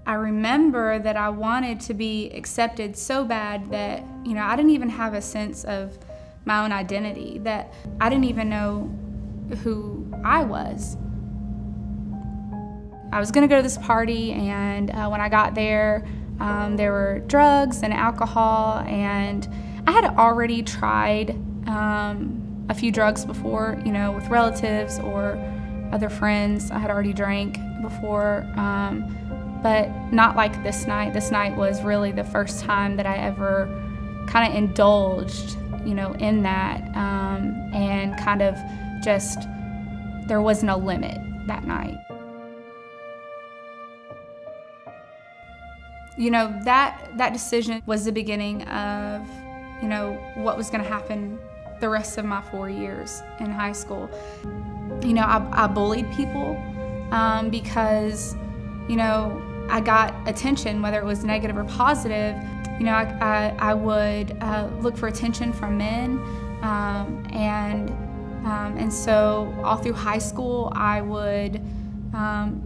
I remember that I wanted to be accepted so bad that, I didn't even have a sense of my own identity, that I didn't even know who I was. I was gonna go to this party, and when I got there were drugs and alcohol, and I had already tried a few drugs before, with relatives or other friends. I had already drank before, but not like this night. This night was really the first time that I ever kind of indulged, in that, and kind of just, there was no limit that night. That decision was the beginning of, what was going to happen the rest of my 4 years in high school. I bullied people because, I got attention, whether it was negative or positive. I would look for attention from men, and so all through high school I would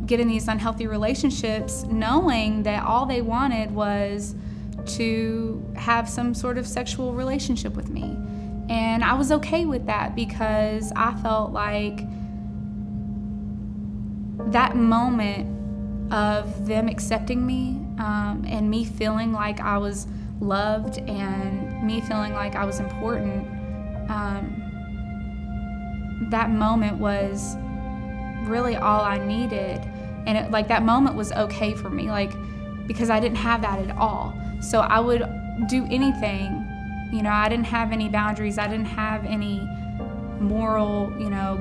get in these unhealthy relationships, knowing that all they wanted was to have some sort of sexual relationship with me. And I was okay with that because I felt like that moment of them accepting me, and me feeling like I was loved and me feeling like I was important, that moment was really all I needed. And that moment was okay for me, because I didn't have that at all. So I would do anything. I didn't have any boundaries. I didn't have any moral,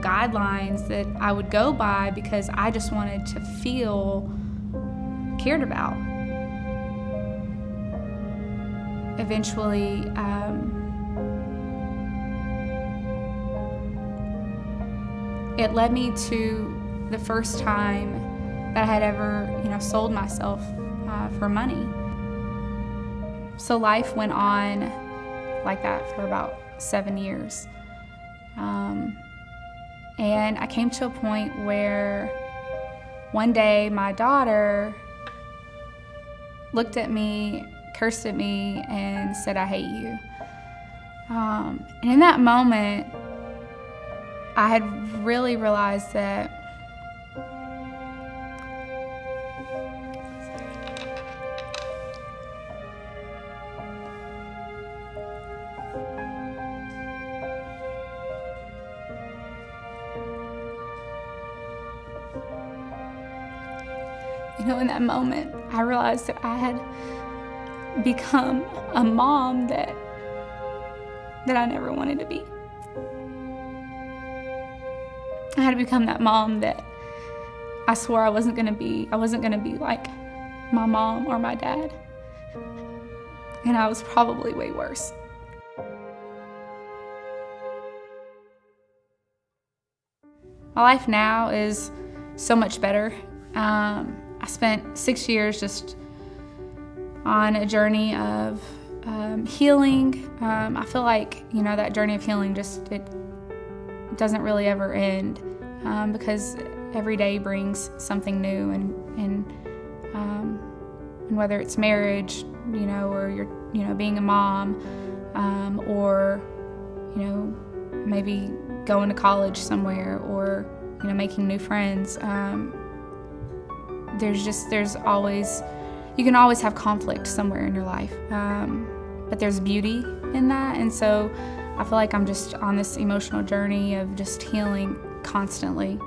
guidelines that I would go by, because I just wanted to feel cared about. Eventually, it led me to the first time that I had ever, sold myself for money. So life went on like that for about 7 years. And I came to a point where one day my daughter looked at me, cursed at me, and said, "I hate you." And in that moment, I had really realized that in that moment, I realized that I had become a mom that I never wanted to be. I had become that mom that I swore I wasn't gonna be. I wasn't gonna be like my mom or my dad. And I was probably way worse. My life now is so much better. I spent 6 years just on a journey of healing. I feel like, that journey of healing it doesn't really ever end, because every day brings something new, and whether it's marriage, or you're, being a mom, or, maybe going to college somewhere, or, making new friends. You can always have conflict somewhere in your life, but there's beauty in that. And so I feel like I'm just on this emotional journey of just healing constantly.